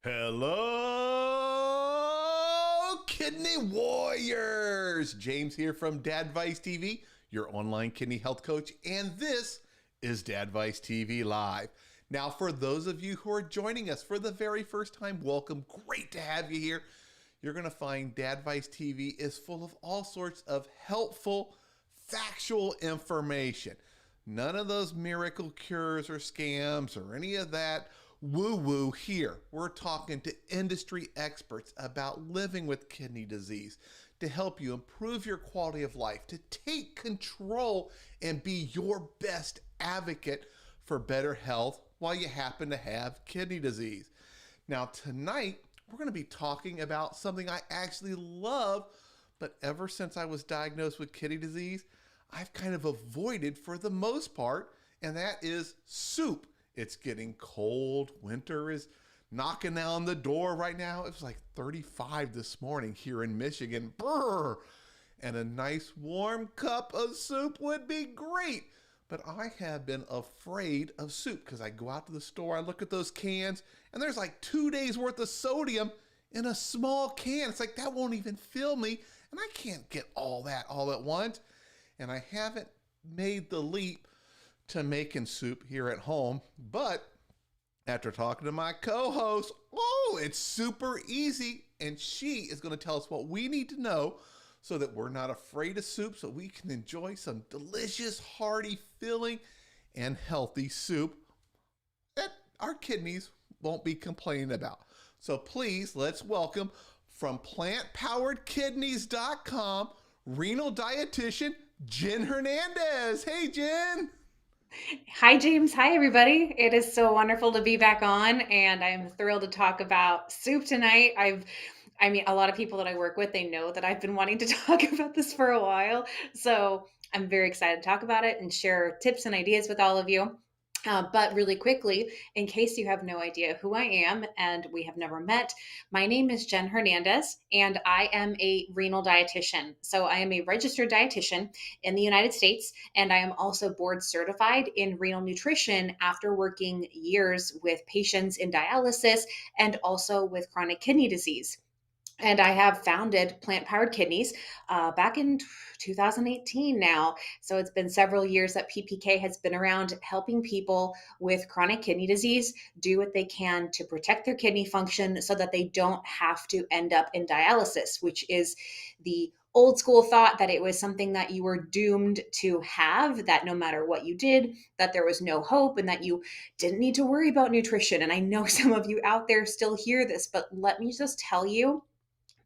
Hello, kidney warriors! James here from Dadvice TV, your online kidney health coach, and this is Dadvice TV Live. Now, for those of you who are joining us for the very first time, welcome. Great to have you here. You're going to find Dadvice TV is full of all sorts of helpful, factual information. None of those miracle cures or scams or any of that woo-woo here. We're talking to industry experts about living with kidney disease to help you improve your quality of life, to take control and be your best advocate for better health while you happen to have kidney disease. Now, tonight, we're going to be talking about something I actually love, but ever since I was diagnosed with kidney disease, I've kind of avoided for the most part, and that is soup. It's getting cold. Winter is knocking on the door right now. It was like 35 this morning here in Michigan. Brr! And a nice warm cup of soup would be great. But I have been afraid of soup because I go out to the store, I look at those cans, and there's like 2 days worth of sodium in a small can. It's like that won't even fill me, and I can't get all that all at once. And I haven't made the leap to making soup here at home, but after talking to my co-host, it's super easy, and she is going to tell us what we need to know so that we're not afraid of soup, so we can enjoy some delicious, hearty, filling, and healthy soup that our kidneys won't be complaining about. So please, let's welcome from plantpoweredkidneys.com, renal dietitian, Jen Hernandez. Hey, Jen. Hi, James. Hi, everybody. It is so wonderful to be back on, and I'm thrilled to talk about soup tonight. A lot of people that I work with, they know that I've been wanting to talk about this for a while. So I'm very excited to talk about it and share tips and ideas with all of you. But really quickly, in case you have no idea who I am and we have never met, my name is Jen Hernandez and I am a renal dietitian. So I am a registered dietitian in the United States, and I am also board certified in renal nutrition after working years with patients in dialysis and also with chronic kidney disease. And I have founded Plant Powered Kidneys back in 2018 now. So it's been several years that PPK has been around helping people with chronic kidney disease do what they can to protect their kidney function so that they don't have to end up in dialysis, which is the old school thought that it was something that you were doomed to have, that no matter what you did, that there was no hope and that you didn't need to worry about nutrition. And I know some of you out there still hear this, but let me just tell you,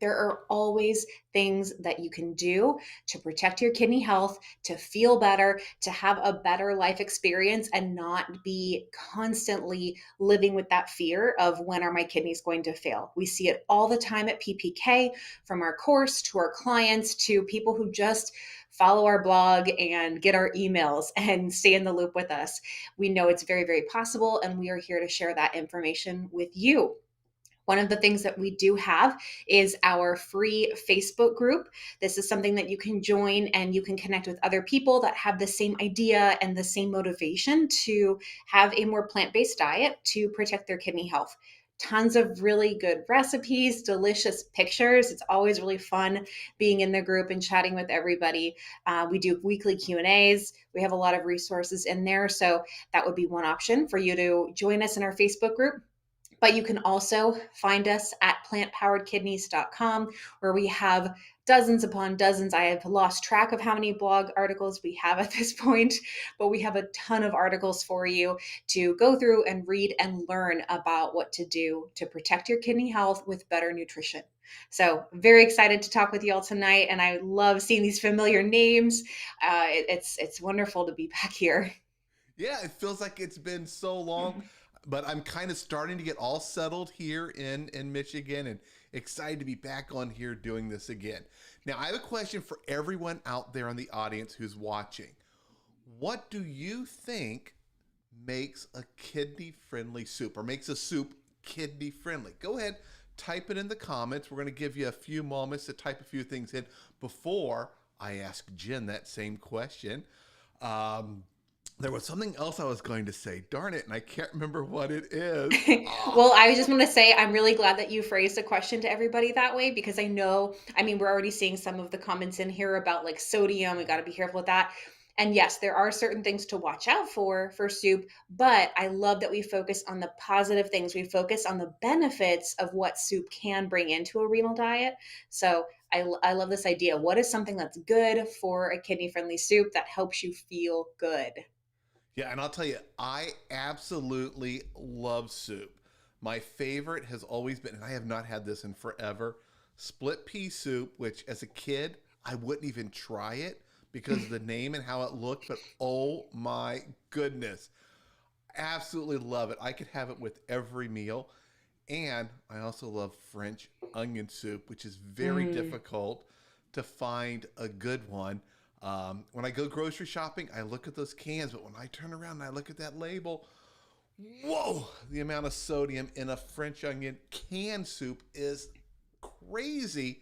there are always things that you can do to protect your kidney health, to feel better, to have a better life experience, and not be constantly living with that fear of when are my kidneys going to fail. We see it all the time at PPK, from our course to our clients to people who just follow our blog and get our emails and stay in the loop with us. We know it's very, very possible, and we are here to share that information with you. One of the things that we do have is our free Facebook group. This is something that you can join and you can connect with other people that have the same idea and the same motivation to have a more plant-based diet to protect their kidney health. Tons of really good recipes, delicious pictures. It's always really fun being in the group and chatting with everybody. We do weekly Q&As. We have a lot of resources in there. So that would be one option for you to join us in our Facebook group. But you can also find us at plantpoweredkidneys.com, where we have dozens upon dozens. I have lost track of how many blog articles we have at this point, but we have a ton of articles for you to go through and read and learn about what to do to protect your kidney health with better nutrition. So very excited to talk with you all tonight, and I love seeing these familiar names. It's wonderful to be back here. Yeah, it feels like it's been so long, but I'm kind of starting to get all settled here in Michigan and excited to be back on here doing this again. Now, I have a question for everyone out there in the audience who's watching. What do you think makes a kidney-friendly soup, or makes a soup kidney-friendly? Go ahead, type it in the comments. We're going to give you a few moments to type a few things in before I ask Jen that same question. There was something else I was going to say. Darn it, and I can't remember what it is. Ah, Well, I just want to say I'm really glad that you phrased the question to everybody that way because I know, I mean, we're already seeing some of the comments in here about like sodium. We got to be careful with that. And yes, there are certain things to watch out for soup, but I love that we focus on the positive things. We focus on the benefits of what soup can bring into a renal diet. So I love this idea. What is something that's good for a kidney friendly soup that helps you feel good? yeah, and I'll tell you, I absolutely love soup. My favorite has always been, and I have not had this in forever, split pea soup, which as a kid, I wouldn't even try it because of the name and how it looked, but oh my goodness. Absolutely love it. I could have it with every meal. And I also love French onion soup, which is very Mm, difficult to find a good one. When I go grocery shopping, I look at those cans, but when I turn around and I look at that label, whoa, the amount of sodium in a French onion canned soup is crazy.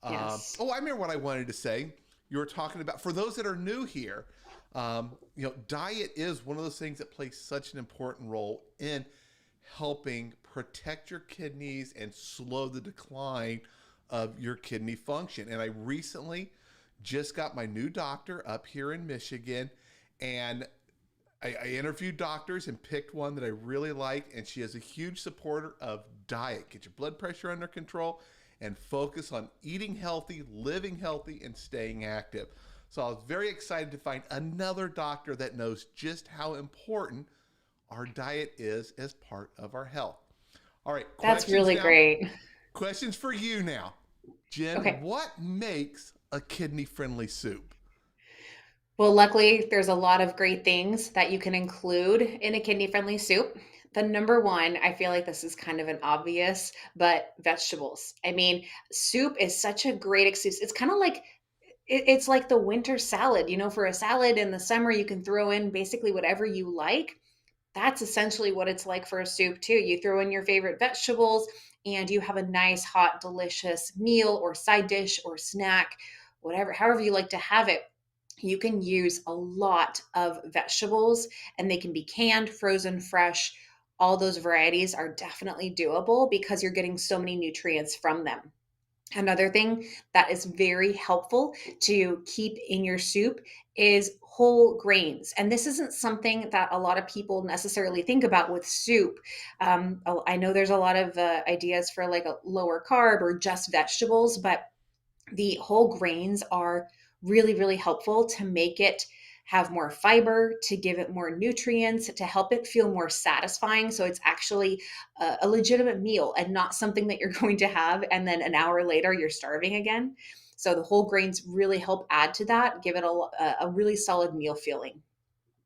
yes. Oh, I remember what I wanted to say. You were talking about, for those that are new here, diet is one of those things that plays such an important role in helping protect your kidneys and slow the decline of your kidney function. And I recently just got my new doctor up here in Michigan, and I interviewed doctors and picked one that I really liked, and she is a huge supporter of diet. Get your blood pressure under control and focus on eating healthy, living healthy, and staying active. So I was very excited to find another doctor that knows just how important our diet is as part of our health. All right, That's questions really now. great. Questions for you now. Jen, Okay. what makes a kidney friendly soup? Well, luckily, there's a lot of great things that you can include in a kidney friendly soup. The number one, I feel like this is kind of an obvious, but vegetables. I mean, soup is such a great excuse. It's kind of like it's like the winter salad. For a salad in the summer, you can throw in basically whatever you like. That's essentially what it's like for a soup, too. You throw in your favorite vegetables and you have a nice, hot, delicious meal or side dish or snack, whatever, however you like to have it. You can use a lot of vegetables and they can be canned, frozen, fresh. All those varieties are definitely doable because you're getting so many nutrients from them. Another thing that is very helpful to keep in your soup is whole grains. And this isn't something that a lot of people necessarily think about with soup. I know there's a lot of ideas for like a lower carb or just vegetables, but the whole grains are really, really helpful to make it have more fiber, to give it more nutrients, to help it feel more satisfying. So it's actually a legitimate meal and not something that you're going to have and then an hour later you're starving again. So the whole grains really help add to that, give it a really solid meal feeling.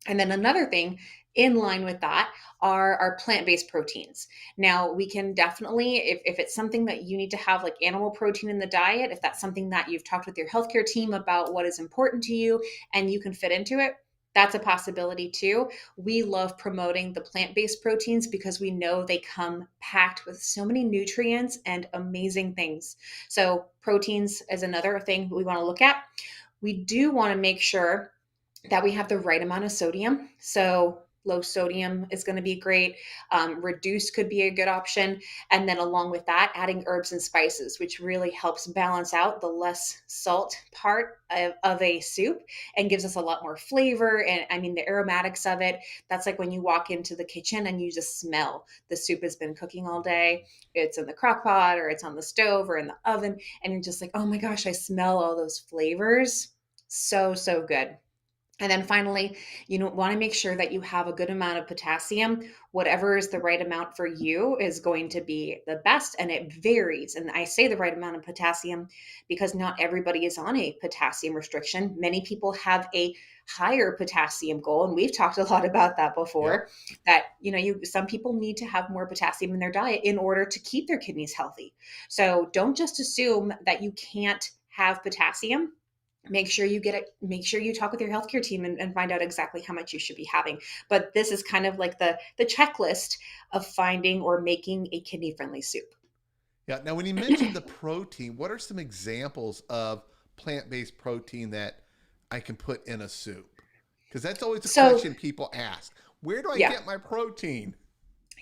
And then another thing in line with that are our plant-based proteins. Now, we can definitely, if it's something that you need to have like animal protein in the diet, if that's something that you've talked with your healthcare team about what is important to you and you can fit into it, that's a possibility too. We love promoting the plant-based proteins because we know they come packed with so many nutrients and amazing things. So, proteins is another thing we want to look at. We do want to make sure that we have the right amount of sodium. So low sodium is going to be great. Reduced could be a good option. And then along with that, adding herbs and spices, which really helps balance out the less salt part of a soup and gives us a lot more flavor. And I mean, the aromatics of it, that's like when you walk into the kitchen and you just smell the soup has been cooking all day. It's in the crock pot or it's on the stove or in the oven. And you're just like, oh my gosh, I smell all those flavors. So, so good. And then finally, you want to make sure that you have a good amount of potassium. Whatever is the right amount for you is going to be the best, and it varies. And I say the right amount of potassium because not everybody is on a potassium restriction. Many people have a higher potassium goal, and we've talked a lot about that before. Yep. That some people need to have more potassium in their diet in order to keep their kidneys healthy. So don't just assume that you can't have potassium. Make sure you get it, make sure you talk with your healthcare team and find out exactly how much you should be having. But this is kind of like the checklist of finding or making a kidney friendly soup. Yeah. Now, when you mentioned the protein, what are some examples of plant based protein that I can put in a soup? Because that's always a So, question people ask. Where do I yeah. get my protein?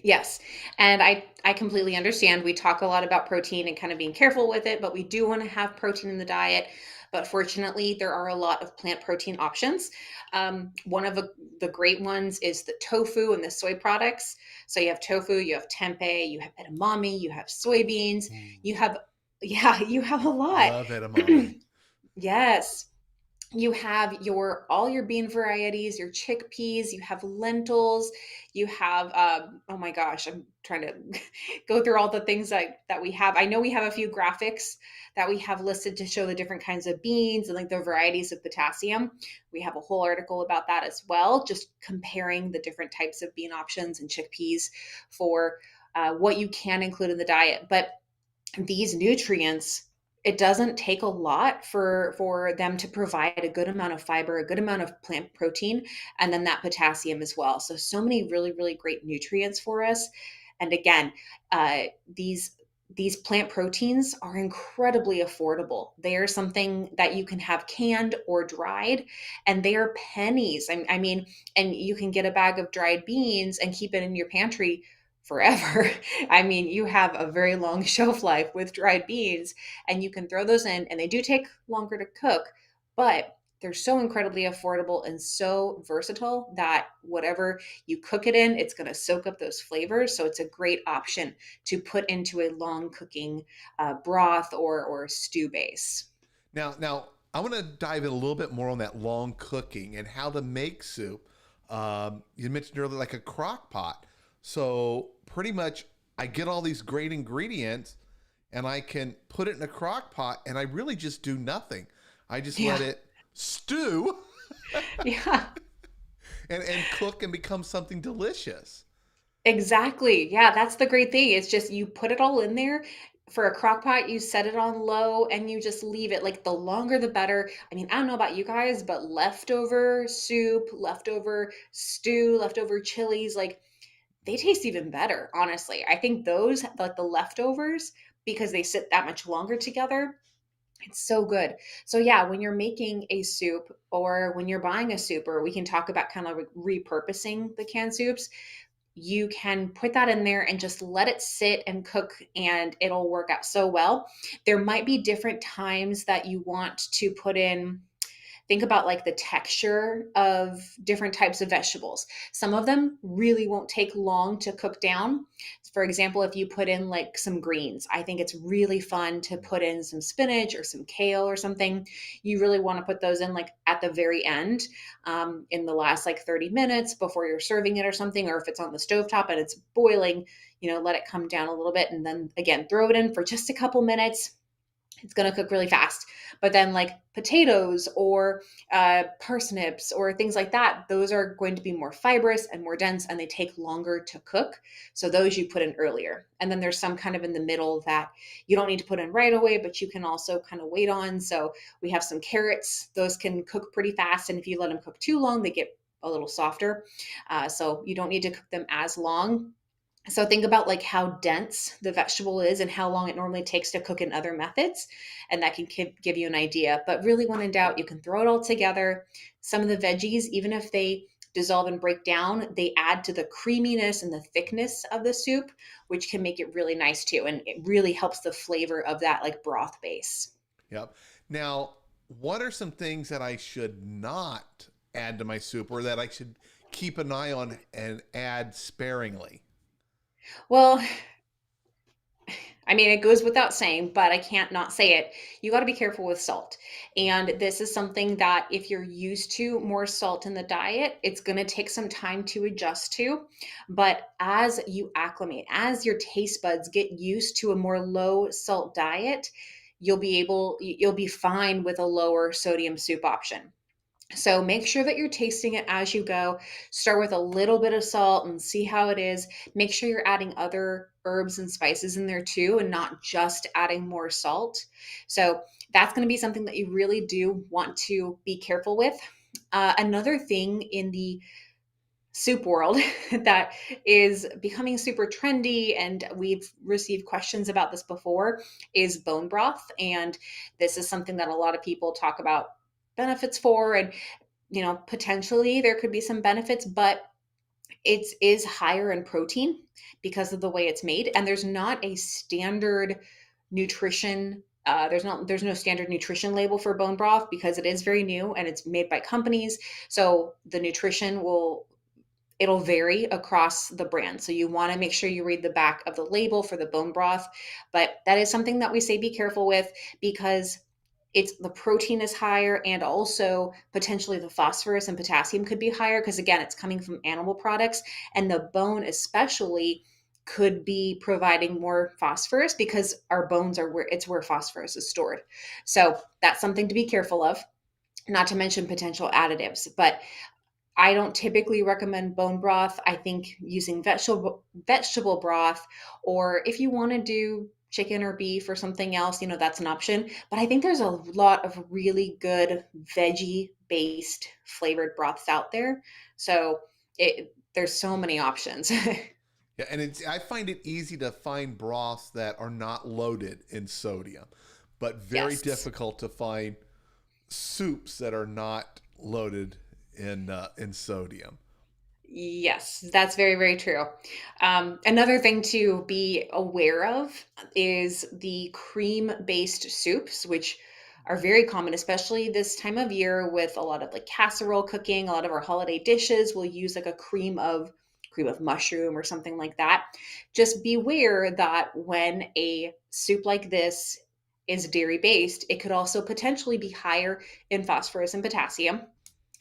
Yes. And I completely understand. We talk a lot about protein and kind of being careful with it, but we do want to have protein in the diet. But fortunately, there are a lot of plant protein options. One of the great ones is the tofu and the soy products. So you have tofu, you have tempeh, you have edamame, you have soybeans, Ooh, you have, yeah, you have a lot. love edamame. Yes, you have your all your bean varieties, your chickpeas, you have lentils, you have oh my gosh, I'm trying to go through all the things that we have. I know we have a few graphics that we have listed to show the different kinds of beans and like the varieties of potassium. We have a whole article about that as well, just comparing the different types of bean options and chickpeas for what you can include in the diet. But these nutrients, it doesn't take a lot for them to provide a good amount of fiber, a good amount of plant protein, and then that potassium as well. So many really great nutrients for us. And again, uh, these these plant proteins are incredibly affordable. They are something that you can have canned or dried, and they are pennies. I mean, and you can get a bag of dried beans and keep it in your pantry forever. I mean, you have a very long shelf life with dried beans, and you can throw those in, and they do take longer to cook, but they're so incredibly affordable and so versatile that whatever you cook it in, it's going to soak up those flavors. So it's a great option to put into a long cooking broth or stew base. Now I want to dive in a little bit more on that long cooking and how to make soup. You mentioned earlier like a crock pot. So pretty much, I get all these great ingredients, and I can put it in a crock pot, and I really just do nothing. I just Yeah. let it stew Yeah. and cook and become something delicious. Exactly. Yeah, that's the great thing. It's just you put it all in there. For a crock pot, you set it on low and you just leave it. Like the longer the better. I mean, I don't know about you guys, but leftover soup, leftover stew, leftover chilies, like they taste even better, honestly. I think those, like the leftovers, because they sit that much longer together, it's so good. So yeah, when you're making a soup or when you're buying a soup, or we can talk about kind of like repurposing the canned soups, you can put that in there and just let it sit and cook, and it'll work out so well. There might be different times that you want to put in. Think about like the texture of different types of vegetables. Some of them really won't take long to cook down. For example, if you put in like some greens, I think it's really fun to put in some spinach or some kale or something. You really want to put those in like at the very end, in the last like 30 minutes before you're serving it or something, or if it's on the stovetop and it's boiling, let it come down a little bit and then again throw it in for just a couple minutes. It's going to cook really fast. But then like potatoes or parsnips or things like that, those are going to be more fibrous and more dense, and they take longer to cook. So those you put in earlier. And then there's some kind of in the middle that you don't need to put in right away, but you can also kind of wait on. So we have some carrots. Those can cook pretty fast, and if you let them cook too long, they get a little softer. So you don't need to cook them as long. So think about like how dense the vegetable is and how long it normally takes to cook in other methods, and that can give you an idea. But really, when in doubt, you can throw it all together. Some of the veggies, even if they dissolve and break down, they add to the creaminess and the thickness of the soup, which can make it really nice too, and it really helps the flavor of that like broth base. Yep. Now, what are some things that I should not add to my soup, or that I should keep an eye on and add sparingly? Well, I mean, it goes without saying, but I can't not say it. You got to be careful with salt. And this is something that if you're used to more salt in the diet, it's going to take some time to adjust to. But as you acclimate, as your taste buds get used to a more low salt diet, you'll be fine with a lower sodium soup option. So make sure that you're tasting it as you go. Start with a little bit of salt and see how it is. Make sure you're adding other herbs and spices in there too, and not just adding more salt. So that's going to be something that you really do want to be careful with. Another thing in the soup world that is becoming super trendy, and we've received questions about this before, is bone broth. And this is something that a lot of people talk about benefits for. And potentially there could be some benefits, but it is higher in protein because of the way it's made, and there's not a standard nutrition. There's no standard nutrition label for bone broth because it is very new and it's made by companies. So the nutrition it'll vary across the brand. So you want to make sure you read the back of the label for the bone broth. But that is something that we say be careful with because it's the protein is higher and also potentially the phosphorus and potassium could be higher because again, it's coming from animal products and the bone especially could be providing more phosphorus because our bones are where phosphorus is stored. So that's something to be careful of, not to mention potential additives. But I don't typically recommend bone broth. I think using vegetable broth, or if you want to do chicken or beef or something else, that's an option. But I think there's a lot of really good veggie based flavored broths out there. So there's so many options. Yeah, and I find it easy to find broths that are not loaded in sodium, but very Yes. difficult to find soups that are not loaded in sodium. Yes, that's very, very true. Another thing to be aware of is the cream based soups, which are very common, especially this time of year with a lot of like casserole cooking. A lot of our holiday dishes will use like a cream of mushroom or something like that. Just beware that when a soup like this is dairy based, it could also potentially be higher in phosphorus and potassium.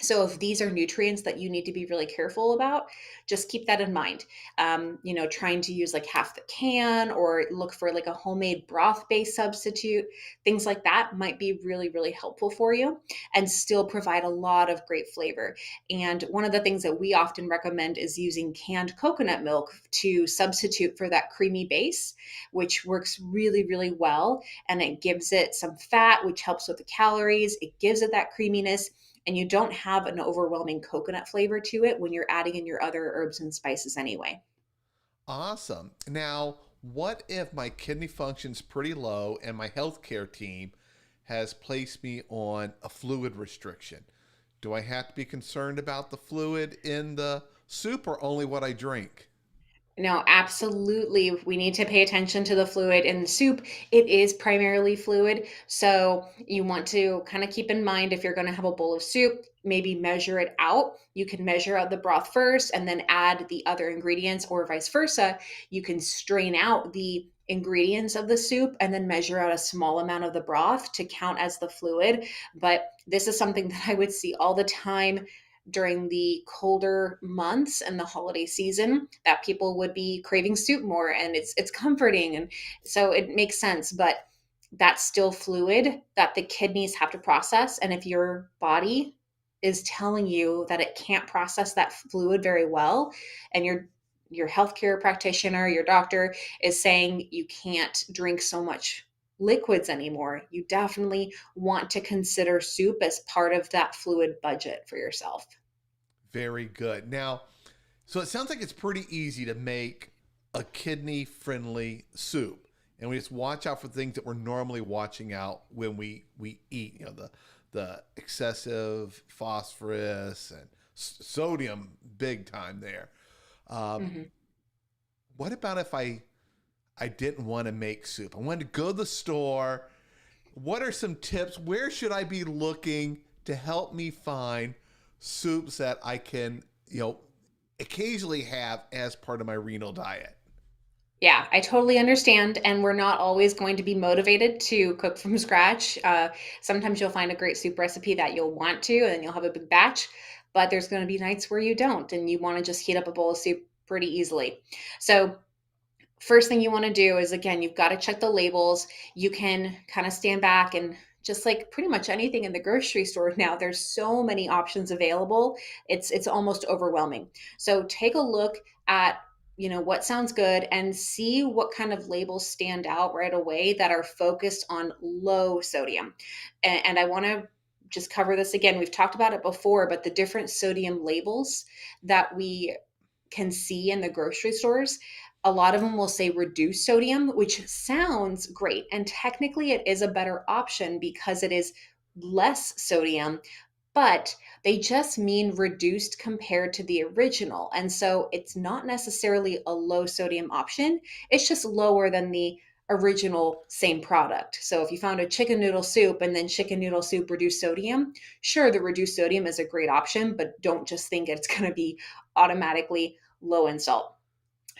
So if these are nutrients that you need to be really careful about, just keep that in mind. Trying to use like half the can or look for like a homemade broth based substitute, things like that might be really, really helpful for you and still provide a lot of great flavor. And one of the things that we often recommend is using canned coconut milk to substitute for that creamy base, which works really, really well. And it gives it some fat, which helps with the calories. It gives it that creaminess and you don't have an overwhelming coconut flavor to it when you're adding in your other herbs and spices anyway. Awesome. Now, what if my kidney function's pretty low and my healthcare team has placed me on a fluid restriction? Do I have to be concerned about the fluid in the soup or only what I drink? No, absolutely. We need to pay attention to the fluid in the soup. It is primarily fluid. So you want to kind of keep in mind if you're going to have a bowl of soup, maybe measure it out. You can measure out the broth first and then add the other ingredients, or vice versa. You can strain out the ingredients of the soup and then measure out a small amount of the broth to count as the fluid. But this is something that I would see all the time during the colder months and the holiday season that people would be craving soup more and it's comforting and so it makes sense, but that's still fluid that the kidneys have to process, and if your body is telling you that it can't process that fluid very well and your healthcare practitioner, your doctor is saying you can't drink so much liquids anymore, you definitely want to consider soup as part of that fluid budget for yourself. Very good. Now, so it sounds like it's pretty easy to make a kidney friendly soup. And we just watch out for things that we're normally watching out when we eat, the excessive phosphorus and sodium big time there. Um, Mhm. what about if I didn't want to make soup? I wanted to go to the store. What are some tips? Where should I be looking to help me find soups that I can, occasionally have as part of my renal diet? Yeah, I totally understand. And we're not always going to be motivated to cook from scratch. Sometimes you'll find a great soup recipe that you'll want to, and then you'll have a big batch. But there's going to be nights where you don't, and you want to just heat up a bowl of soup pretty easily. So, first thing you want to do is again, you've got to check the labels. You can kind of stand back and just like pretty much anything in the grocery store now, there's so many options available. It's almost overwhelming. So take a look at what sounds good and see what kind of labels stand out right away that are focused on low sodium. And I want to just cover this again. We've talked about it before, but the different sodium labels that we can see in the grocery stores, a lot of them will say reduced sodium, which sounds great. And technically, it is a better option because it is less sodium, but they just mean reduced compared to the original. And so it's not necessarily a low sodium option, it's just lower than the original same product. So if you found a chicken noodle soup and then chicken noodle soup reduced sodium, sure, the reduced sodium is a great option, but don't just think it's going to be automatically low in salt.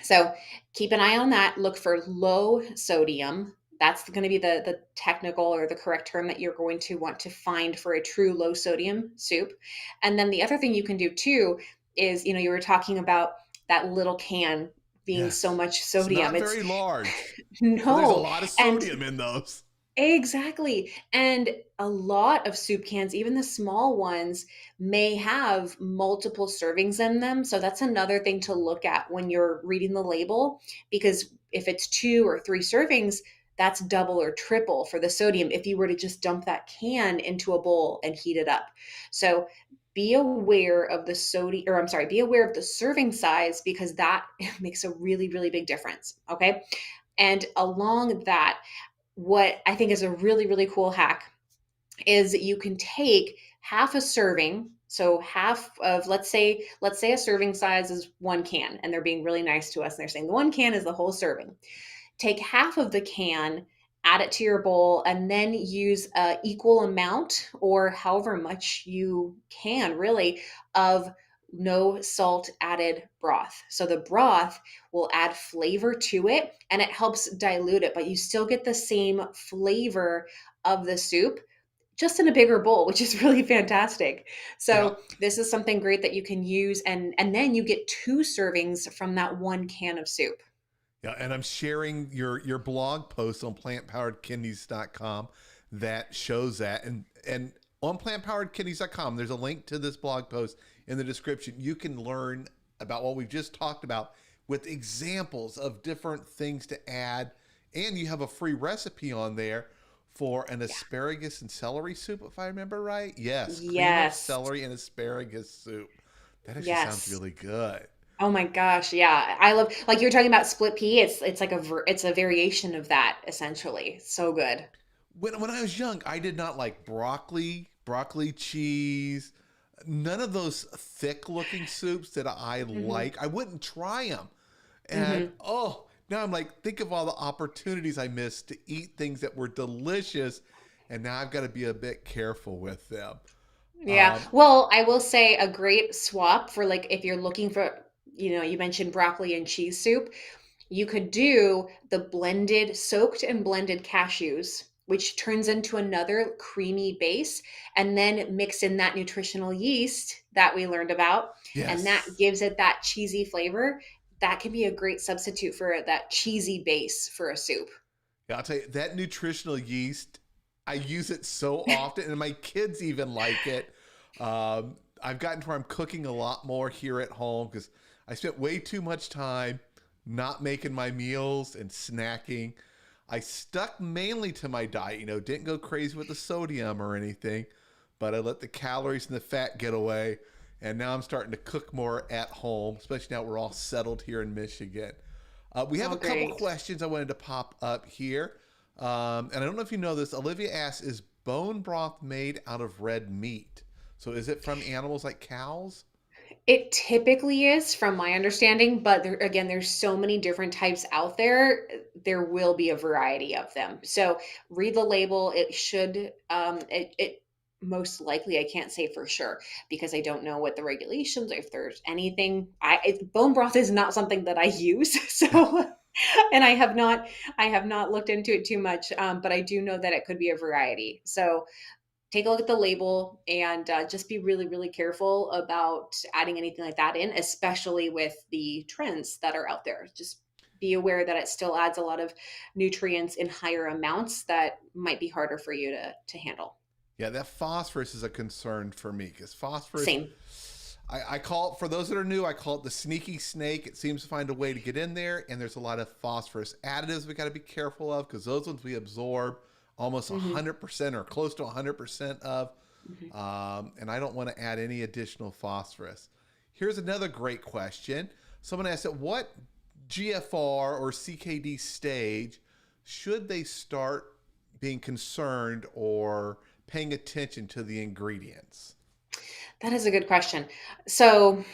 So keep an eye on that. Look for low sodium. That's going to be the technical or the correct term that you're going to want to find for a true low sodium soup. And then the other thing you can do too is, you were talking about that little can being so Yes. much It's sodium. not It's very large, but there's a no. lot of And sodium in those. exactly. And a lot of soup cans, even the small ones, may have multiple servings in them. So that's another thing to look at when you're reading the label, because if it's 2 or 3 servings, that's double or triple for the sodium if you were to just dump that can into a bowl and heat it up. So be aware of the sodium, or I'm sorry, be aware of the serving size, because that makes a really, really big difference. Okay. And along that, what I think is a really, really cool hack is that you can take half a serving. So half of, let's say a serving size is 1 can, and they're being really nice to us. And they're saying the 1 can is the whole serving. Take half of the can, add it to your bowl, and then use a equal amount, or however much you can really, of no salt added broth. So the broth will add flavor to it and it helps dilute it, but you still get the same flavor of the soup, just in a bigger bowl, which is really fantastic. Yeah. So this is something great that you can use, and then you get 2 servings from that 1 can of soup. Yeah, and I'm sharing your blog post on plantpoweredkidneys.com that shows that. And on plantpoweredkidneys.com, there's a link to this blog post in the description. You can learn about what we've just talked about with examples of different things to add. And you have a free recipe on there for an asparagus and celery soup, if I remember right. Yes, cream of Yes. celery and asparagus soup. That actually sounds Yes. really good. Oh my gosh, yeah. I love, like you're talking about split pea. It's like it's a variation of that essentially. So good. When I was young, I did not like broccoli cheese, none of those thick looking soups that I Mhm. like. I wouldn't try them. And Mhm. oh, now I'm like, think of all the opportunities I missed to eat things that were delicious. And now I've got to be a bit careful with them. Yeah. Um, Well, I will say a great swap for, like, if you're looking for, you mentioned broccoli and cheese soup, you could do the soaked and blended cashews, which turns into another creamy base, and then mix in that nutritional yeast that we learned about, and that yes. gives it that cheesy flavor. That can be a great substitute for that cheesy base for a soup. Yeah, I'll tell you, that nutritional yeast, I use it so often, and my kids even like it. I've gotten to where I'm cooking a lot more here at home because I spent way too much time not making my meals and snacking. I stuck mainly to my diet, didn't go crazy with the sodium or anything, but I let the calories and the fat get away. And now I'm starting to cook more at home, especially now we're all settled here in Michigan. We have Oh, a couple great. questions I wanted to pop up here. And I don't know if you know this. Olivia asks, is bone broth made out of red meat? So is it from animals like cows? It typically is, from my understanding, but again, there's so many different types out there. There will be a variety of them. So read the label. It should, it most likely, I can't say for sure because I don't know what the regulations, if there's anything. Bone broth is not something that I use, so and I have not looked into it too much, but I do know that it could be a variety. So take a look at the label and just be really, really careful about adding anything like that in, especially with the trends that are out there. Just be aware that it still adds a lot of nutrients in higher amounts that might be harder for you to handle. Yeah, that phosphorus is a concern for me because phosphorus, Same. I call it, for those that are new, I call it the sneaky snake. It seems to find a way to get in there, and there's a lot of phosphorus additives we got to be careful of because those ones we absorb almost Hmm. 100% or close to 100% of. Hmm. And I don't want to add any additional phosphorus. Here's another great question. Someone asked, at what GFR or CKD stage should they start being concerned or paying attention to the ingredients? That is a good question. So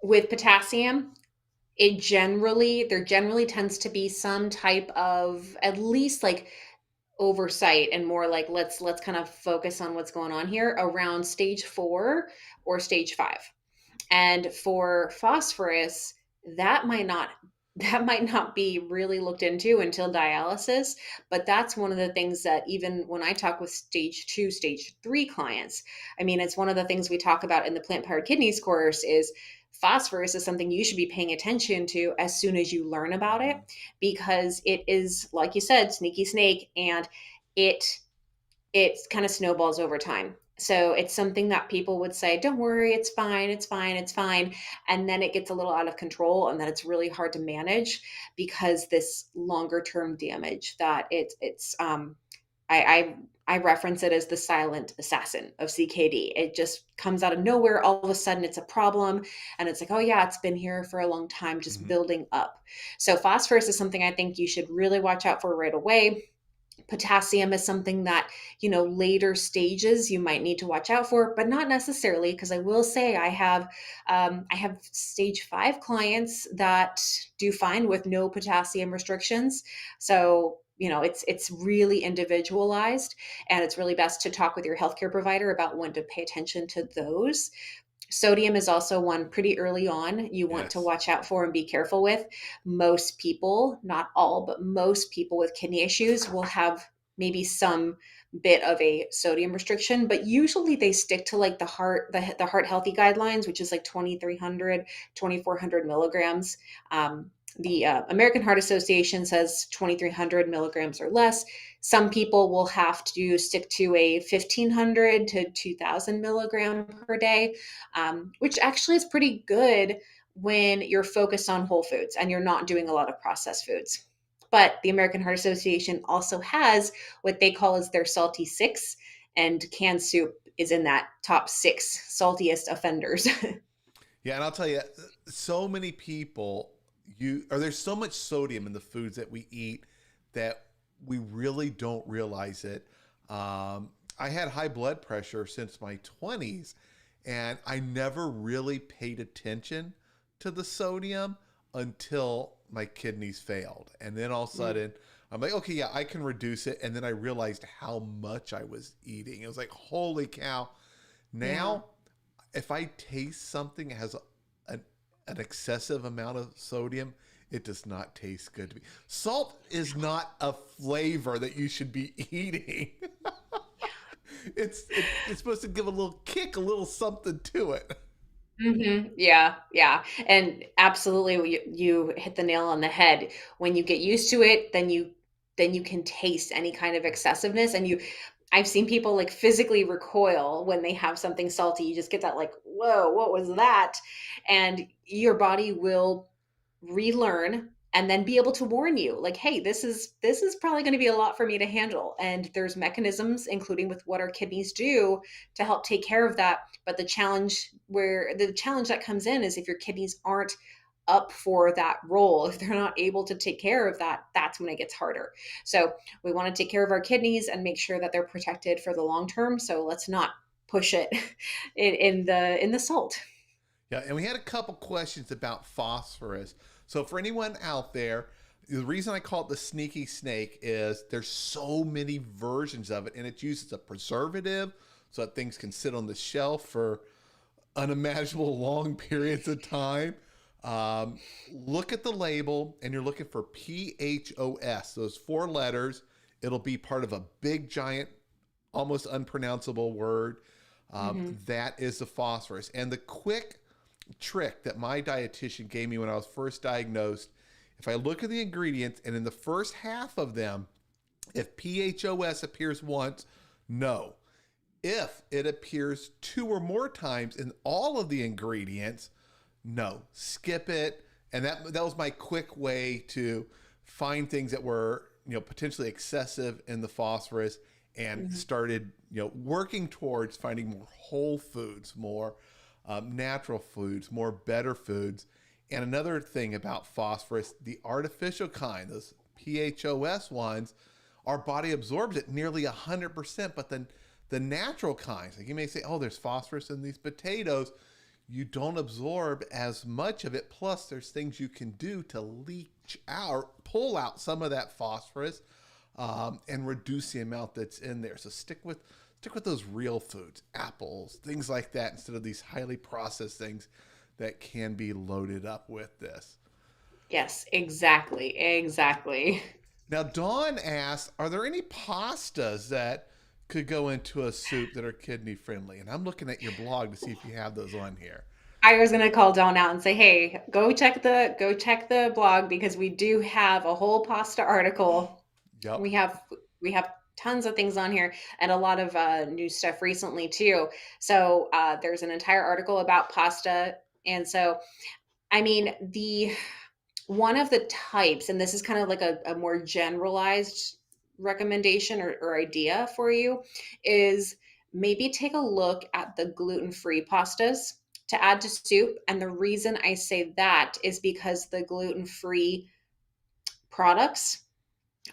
with potassium, there generally tends to be some type of at least like oversight and more like let's kind of focus on what's going on here around stage 4 or stage 5. And for phosphorus, that might not that might not be really looked into until dialysis, but that's one of the things that even when I talk with stage 2, stage 3 clients, I mean, it's one of the things we talk about in the plant powered kidneys course is phosphorus is something you should be paying attention to as soon as you learn about it, because it is, like you said, sneaky snake, and it it kind of snowballs over time. So it's something that people would say, don't worry, it's fine, it's fine, it's fine. And then it gets a little out of control, and then it's really hard to manage because this longer term damage that I reference it as the silent assassin of CKD. It just comes out of nowhere. All of a sudden it's a problem. And it's like, oh yeah, it's been here for a long time, just Hmm. building up. So phosphorus is something I think you should really watch out for right away. Potassium is something that, later stages you might need to watch out for, but not necessarily, because I will say I have stage 5 clients that do fine with no potassium restrictions. So it's really individualized, and it's really best to talk with your healthcare provider about when to pay attention to those. Sodium is also one pretty early on you want to Yes. watch out for and be careful with. Most people, not all, but most people with kidney issues will have maybe some bit of a sodium restriction, but usually they stick to like the heart healthy guidelines, which is like 2300, 2400 milligrams. The American Heart Association says 2300 milligrams or less. Some people will have to stick to a 1500 to 2000 milligram per day, which actually is pretty good when you're focused on whole foods and you're not doing a lot of processed foods. But the American Heart Association also has what they call as their salty six, and canned soup is in that top six saltiest offenders. Yeah, and I'll tell you, so many people there's so much sodium in the foods that we eat that we really don't realize it. I had high blood pressure since my 20s, and I never really paid attention to the sodium until my kidneys failed. And then all of a Mm, sudden, I'm like, okay, yeah, I can reduce it. And then I realized how much I was eating. It was like, holy cow. yeah. Now, if I taste something that has an, an excessive amount of sodium, it does not taste good to me. Salt is not a flavor that you should be eating. It's supposed to give a little kick, a little something to it. Yeah, yeah. And absolutely you hit the nail on the head. When you get used to it, then you can taste any kind of excessiveness, and I've seen people like physically recoil when they have something salty. You just get that like, whoa, what was that? And your body will relearn and then be able to warn you like, hey, this is probably going to be a lot for me to handle. And there's mechanisms, including with what our kidneys do, to help take care of that. But the challenge that comes in is if your kidneys aren't up for that role, if they're not able to take care of that, that's when it gets harder. So we want to take care of our kidneys and make sure that they're protected for the long term. So let's not push it in the salt. Yeah, and we had a couple questions about phosphorus. So for anyone out there, the reason I call it the sneaky snake is there's so many versions of it, and it's used as a preservative so that things can sit on the shelf for unimaginable long periods of time. Look at the label, and you're looking for PHOS, those 4 letters. It'll be part of a big, giant, almost unpronounceable word. Hmm. That is the phosphorus. And the quick trick that my dietitian gave me when I was first diagnosed, if I look at the ingredients and in the first half of them, if PHOS appears once, no. If it appears 2 or more times in all of the ingredients, no, skip it. And that was my quick way to find things that were potentially excessive in the phosphorus, and Hmm. started working towards finding more whole foods, more natural foods, more better foods. And another thing about phosphorus, the artificial kind, those PHOS ones, our body absorbs it nearly 100%, but then the natural kinds. Like you may say, oh, there's phosphorus in these potatoes. You don't absorb as much of it. Plus, there's things you can do to leach out, pull out some of that phosphorus, and reduce the amount that's in there. So stick with those real foods, apples, things like that, instead of these highly processed things that can be loaded up with this. Yes, exactly. Exactly. Now, Dawn asked, are there any pastas that could go into a soup that are kidney friendly? And I'm looking at your blog to see if you have those on here. I was gonna call Dawn out and say, "Hey, go check the blog because we do have a whole pasta article. Yep. We have tons of things on here and a lot of new stuff recently too. So there's an entire article about pasta, and so I mean the one of the types, and this is kind of like a more generalized recommendation or idea for you, is maybe take a look at the gluten-free pastas to add to soup. And the reason I say that is because the gluten-free products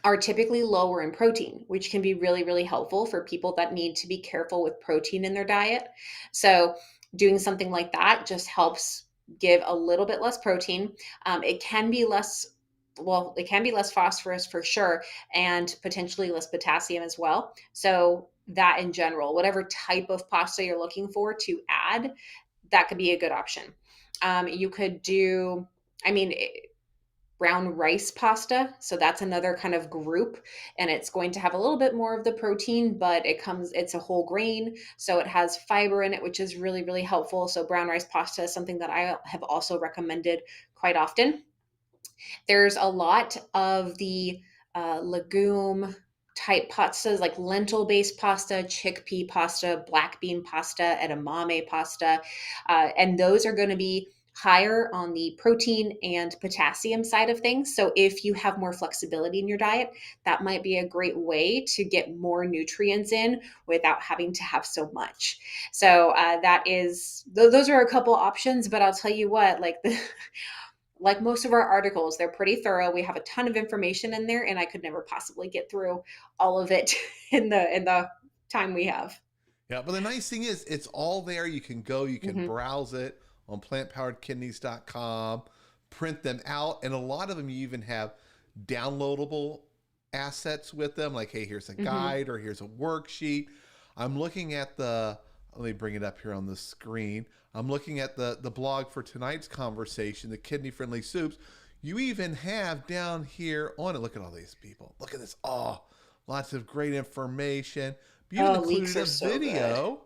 are typically lower in protein, which can be really, really helpful for people that need to be careful with protein in their diet. So, doing something like that just helps give a little bit less protein. It can be less, well, it can be less phosphorus for sure, and potentially less potassium as well. So, that in general, whatever type of pasta you're looking for to add, that could be a good option. You could do, I mean, brown rice pasta. So that's another kind of group, and it's going to have a little bit more of the protein, but it's a whole grain. So it has fiber in it, which is really, really helpful. So brown rice pasta is something that I have also recommended quite often. There's a lot of the legume type pastas like lentil based pasta, chickpea pasta, black bean pasta, edamame pasta. And those are going to be higher on the protein and potassium side of things. So if you have more flexibility in your diet, that might be a great way to get more nutrients in without having to have so much. So those are a couple options, but I'll tell you what, like most of our articles, they're pretty thorough. We have a ton of information in there, and I could never possibly get through all of it in the time we have. Yeah, but the nice thing is it's all there. You can go, you can Hmm. browse it on plantpoweredkidneys.com, print them out, and a lot of them you even have downloadable assets with them, like, hey, here's a Hmm. guide or here's a worksheet. I'm looking at let me bring it up here on the screen. I'm looking at the blog for tonight's conversation, the kidney friendly soups. You even have down here on it, look at all these people. Look at this. Oh, lots of great information. You even Oh, leeks included are a so good. video,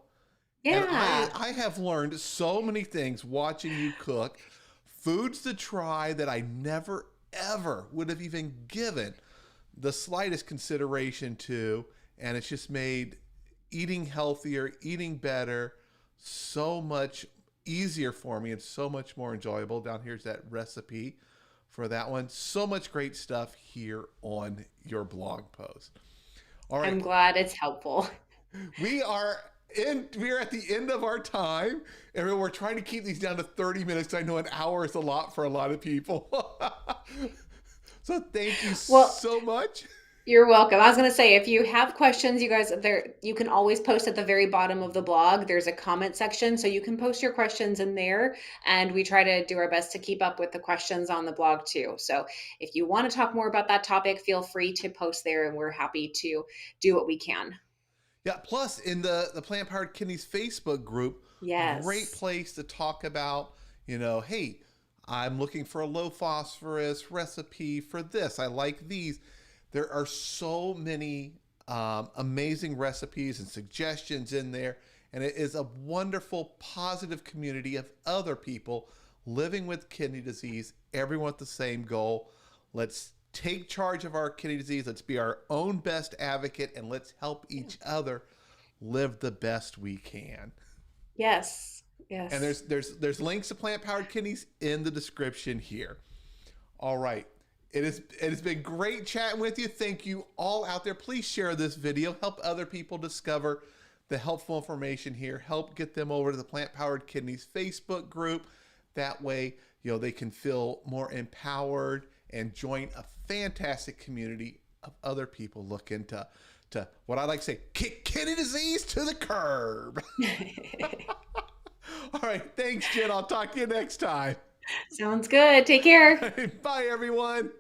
and I Yeah. I have learned so many things watching you cook, foods to try that I never ever would have even given the slightest consideration to, and it's just made eating healthier, eating better, so much easier for me and so much more enjoyable. Down here's that recipe for that one. So much great stuff here on your blog post. All right, I'm glad it's helpful. we are we're at the end of our time, and we're trying to keep these down to 30 minutes because I know an hour is a lot for a lot of people. So thank you Well, so much. you're welcome. I was going to say, if you have questions, you guys, you can always post at the very bottom of the blog. There's a comment section, so you can post your questions in there, and we try to do our best to keep up with the questions on the blog too. So if you want to talk more about that topic, feel free to post there, and we're happy to do what we can. Yeah, plus in the Plant Powered Kidneys Facebook group, great Yes. place to talk about, hey, I'm looking for a low phosphorus recipe for this. I like these. There are so many amazing recipes and suggestions in there, and it is a wonderful, positive community of other people living with kidney disease, everyone with the same goal. Let's take charge of our kidney disease. Let's be our own best advocate, and let's help each other live the best we can. Yes. And Yes. there's links to Plant Powered Kidneys in the description here. All right. It has been great chatting with you. Thank you all out there. Please share this video. Help other people discover the helpful information here. Help get them over to the Plant Powered Kidneys Facebook group. That way, they can feel more empowered and join a fantastic community of other people looking to what I like to say, kick kidney disease to the curb. All right. Thanks, Jen. I'll talk to you next time. Sounds good. Take care. Bye, everyone.